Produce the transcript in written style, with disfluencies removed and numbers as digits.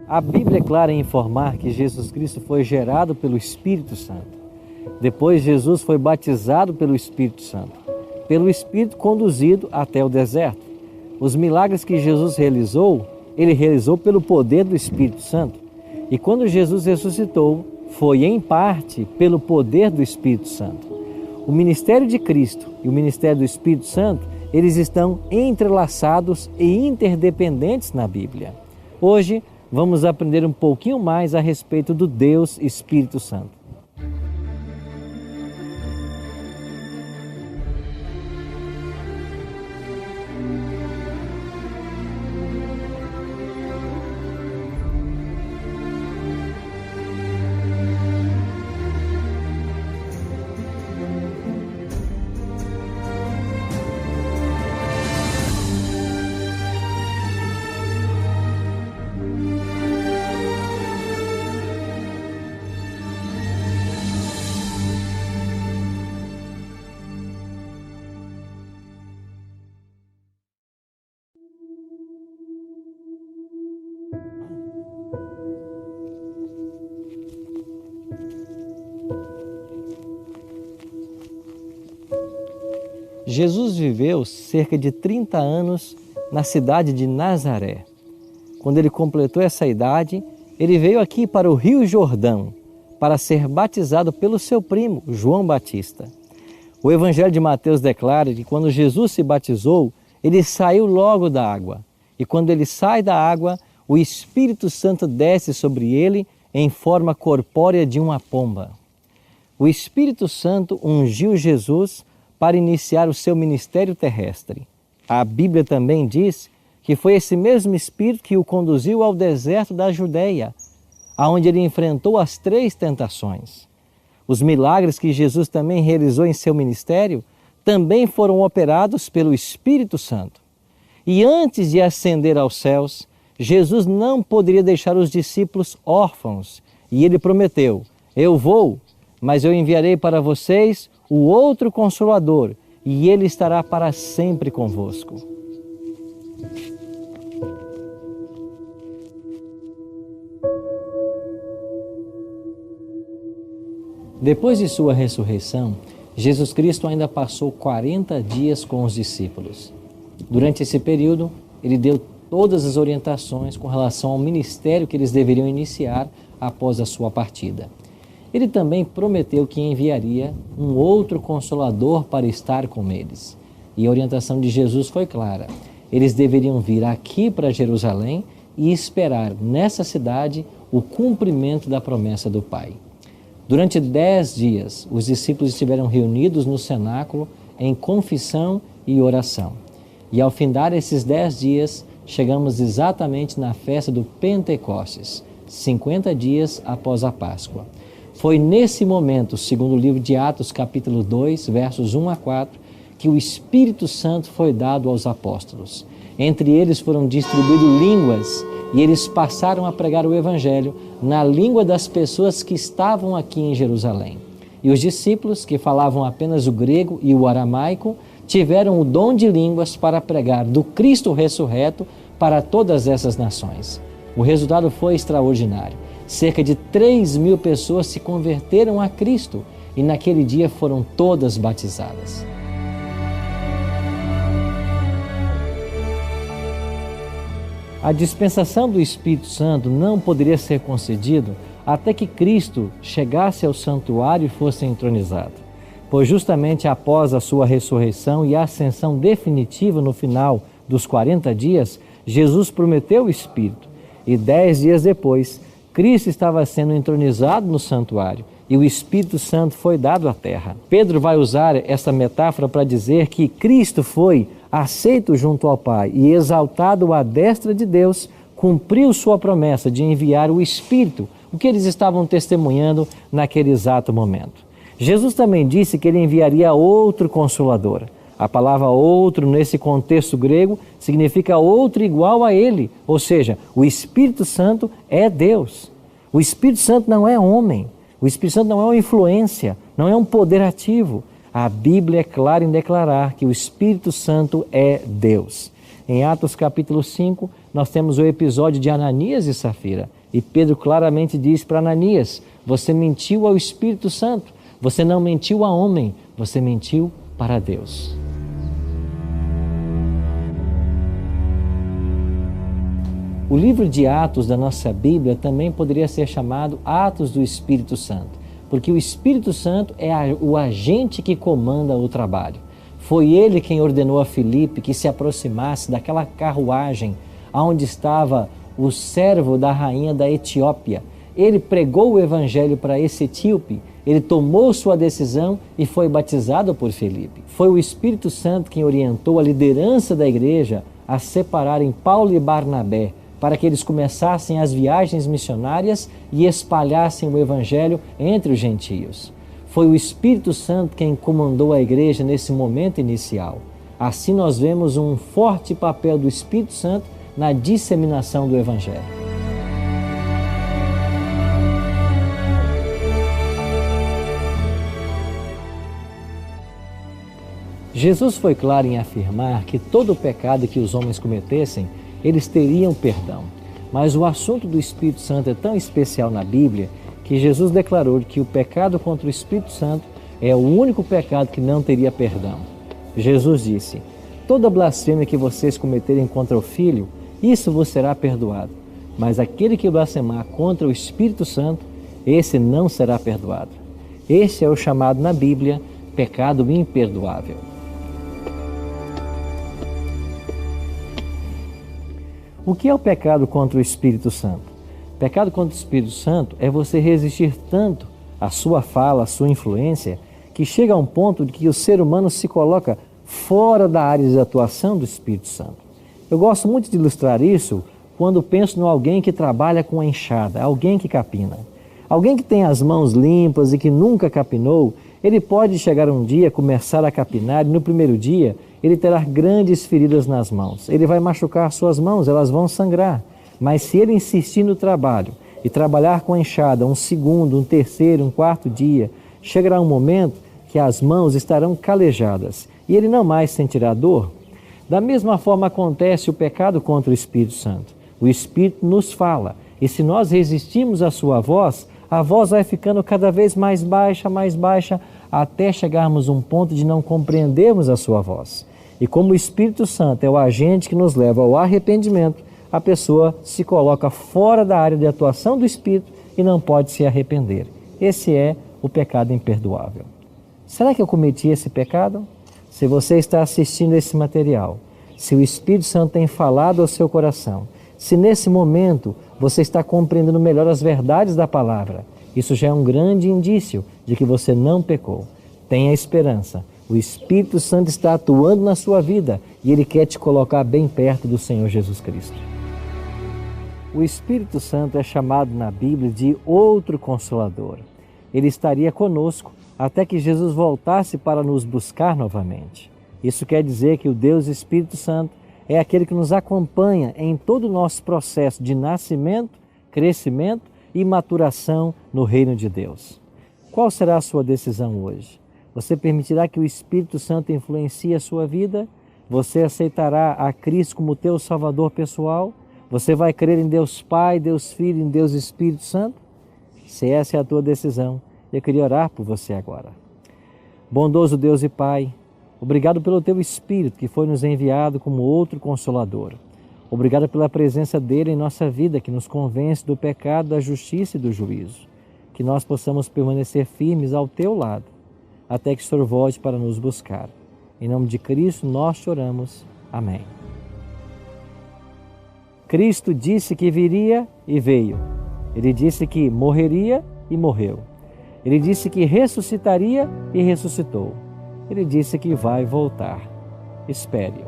A Bíblia é clara em informar que Jesus Cristo foi gerado pelo Espírito Santo. Depois, Jesus foi batizado pelo Espírito Santo, pelo Espírito conduzido até o deserto. Os milagres que Jesus realizou, ele realizou pelo poder do Espírito Santo. E quando Jesus ressuscitou, foi em parte pelo poder do Espírito Santo. O ministério de Cristo e o ministério do Espírito Santo, eles estão entrelaçados e interdependentes na Bíblia. Hoje, vamos aprender um pouquinho mais a respeito do Deus Espírito Santo. Jesus viveu cerca de 30 anos na cidade de Nazaré. Quando ele completou essa idade, ele veio aqui para o Rio Jordão para ser batizado pelo seu primo, João Batista. O Evangelho de Mateus declara que quando Jesus se batizou, ele saiu logo da água. E quando ele sai da água, o Espírito Santo desce sobre ele em forma corpórea de uma pomba. O Espírito Santo ungiu Jesus para iniciar o seu ministério terrestre. A Bíblia também diz que foi esse mesmo Espírito que o conduziu ao deserto da Judeia, aonde ele enfrentou as 3 tentações. Os milagres que Jesus também realizou em seu ministério também foram operados pelo Espírito Santo. E antes de ascender aos céus, Jesus não poderia deixar os discípulos órfãos, e ele prometeu: eu vou, mas eu enviarei para vocês o outro Consolador, e ele estará para sempre convosco. Depois de sua ressurreição, Jesus Cristo ainda passou 40 dias com os discípulos. Durante esse período, ele deu todas as orientações com relação ao ministério que eles deveriam iniciar após a sua partida. Ele também prometeu que enviaria um outro Consolador para estar com eles. E a orientação de Jesus foi clara. Eles deveriam vir aqui para Jerusalém e esperar nessa cidade o cumprimento da promessa do Pai. Durante 10 dias, os discípulos estiveram reunidos no cenáculo em confissão e oração. E ao findar esses 10 dias, chegamos exatamente na festa do Pentecostes, 50 dias após a Páscoa. Foi nesse momento, segundo o livro de Atos, capítulo 2, versos 1 a 4, que o Espírito Santo foi dado aos apóstolos. Entre eles foram distribuídas línguas e eles passaram a pregar o Evangelho na língua das pessoas que estavam aqui em Jerusalém. E os discípulos, que falavam apenas o grego e o aramaico, tiveram o dom de línguas para pregar do Cristo ressurreto para todas essas nações. O resultado foi extraordinário. Cerca de 3.000 pessoas se converteram a Cristo e naquele dia foram todas batizadas. A dispensação do Espírito Santo não poderia ser concedida até que Cristo chegasse ao santuário e fosse entronizado. Pois justamente após a sua ressurreição e ascensão definitiva no final dos 40 dias, Jesus prometeu o Espírito. E 10 dias depois, Cristo estava sendo entronizado no santuário e o Espírito Santo foi dado à terra. Pedro vai usar essa metáfora para dizer que Cristo foi aceito junto ao Pai e exaltado à destra de Deus, cumpriu sua promessa de enviar o Espírito, o que eles estavam testemunhando naquele exato momento. Jesus também disse que ele enviaria outro Consolador. A palavra outro, nesse contexto grego, significa outro igual a ele, ou seja, o Espírito Santo é Deus. O Espírito Santo não é homem, o Espírito Santo não é uma influência, não é um poder ativo. A Bíblia é clara em declarar que o Espírito Santo é Deus. Em Atos capítulo 5, nós temos o episódio de Ananias e Safira. E Pedro claramente diz para Ananias: você mentiu ao Espírito Santo, você não mentiu a homem, você mentiu para Deus. O livro de Atos da nossa Bíblia também poderia ser chamado Atos do Espírito Santo, porque o Espírito Santo é o agente que comanda o trabalho. Foi ele quem ordenou a Filipe que se aproximasse daquela carruagem onde estava o servo da rainha da Etiópia. Ele pregou o evangelho para esse etíope, ele tomou sua decisão e foi batizado por Filipe. Foi o Espírito Santo quem orientou a liderança da igreja a separarem Paulo e Barnabé, para que eles começassem as viagens missionárias e espalhassem o evangelho entre os gentios. Foi o Espírito Santo quem comandou a igreja nesse momento inicial. Assim nós vemos um forte papel do Espírito Santo na disseminação do evangelho. Jesus foi claro em afirmar que todo o pecado que os homens cometessem, eles teriam perdão. Mas o assunto do Espírito Santo é tão especial na Bíblia que Jesus declarou que o pecado contra o Espírito Santo é o único pecado que não teria perdão. Jesus disse: toda blasfêmia que vocês cometerem contra o Filho, isso vos será perdoado. Mas aquele que blasfemar contra o Espírito Santo, esse não será perdoado. Esse é o chamado na Bíblia pecado imperdoável. O que é o pecado contra o Espírito Santo? Pecado contra o Espírito Santo é você resistir tanto à sua fala, à sua influência, que chega a um ponto de que o ser humano se coloca fora da área de atuação do Espírito Santo. Eu gosto muito de ilustrar isso quando penso em alguém que trabalha com a enxada, alguém que capina. Alguém que tem as mãos limpas e que nunca capinou, ele pode chegar um dia, começar a capinar e no primeiro dia ele terá grandes feridas nas mãos. Ele vai machucar suas mãos, elas vão sangrar. Mas se ele insistir no trabalho e trabalhar com a enxada um segundo, um terceiro, um quarto dia, chegará um momento que as mãos estarão calejadas e ele não mais sentirá dor. Da mesma forma acontece o pecado contra o Espírito Santo. O Espírito nos fala e se nós resistimos à sua voz, a voz vai ficando cada vez mais baixa, até chegarmos a um ponto de não compreendermos a sua voz. E como o Espírito Santo é o agente que nos leva ao arrependimento, a pessoa se coloca fora da área de atuação do Espírito e não pode se arrepender. Esse é o pecado imperdoável. Será que eu cometi esse pecado? Se você está assistindo esse material, se o Espírito Santo tem falado ao seu coração, se nesse momento você está compreendendo melhor as verdades da palavra, isso já é um grande indício de que você não pecou. Tenha esperança. O Espírito Santo está atuando na sua vida e Ele quer te colocar bem perto do Senhor Jesus Cristo. O Espírito Santo é chamado na Bíblia de outro Consolador. Ele estaria conosco até que Jesus voltasse para nos buscar novamente. Isso quer dizer que o Deus Espírito Santo é aquele que nos acompanha em todo o nosso processo de nascimento, crescimento e maturação no reino de Deus. Qual será a sua decisão hoje? Você permitirá que o Espírito Santo influencie a sua vida? Você aceitará a Cristo como teu Salvador pessoal? Você vai crer em Deus Pai, Deus Filho e em Deus Espírito Santo? Se essa é a tua decisão, eu queria orar por você agora. Bondoso Deus e Pai, obrigado pelo teu Espírito que foi nos enviado como outro Consolador. Obrigado pela presença dele em nossa vida que nos convence do pecado, da justiça e do juízo. Que nós possamos permanecer firmes ao teu lado, até que o Senhor volte para nos buscar. Em nome de Cristo nós te oramos. Amém. Cristo disse que viria e veio. Ele disse que morreria e morreu. Ele disse que ressuscitaria e ressuscitou. Ele disse que vai voltar. Espere-o.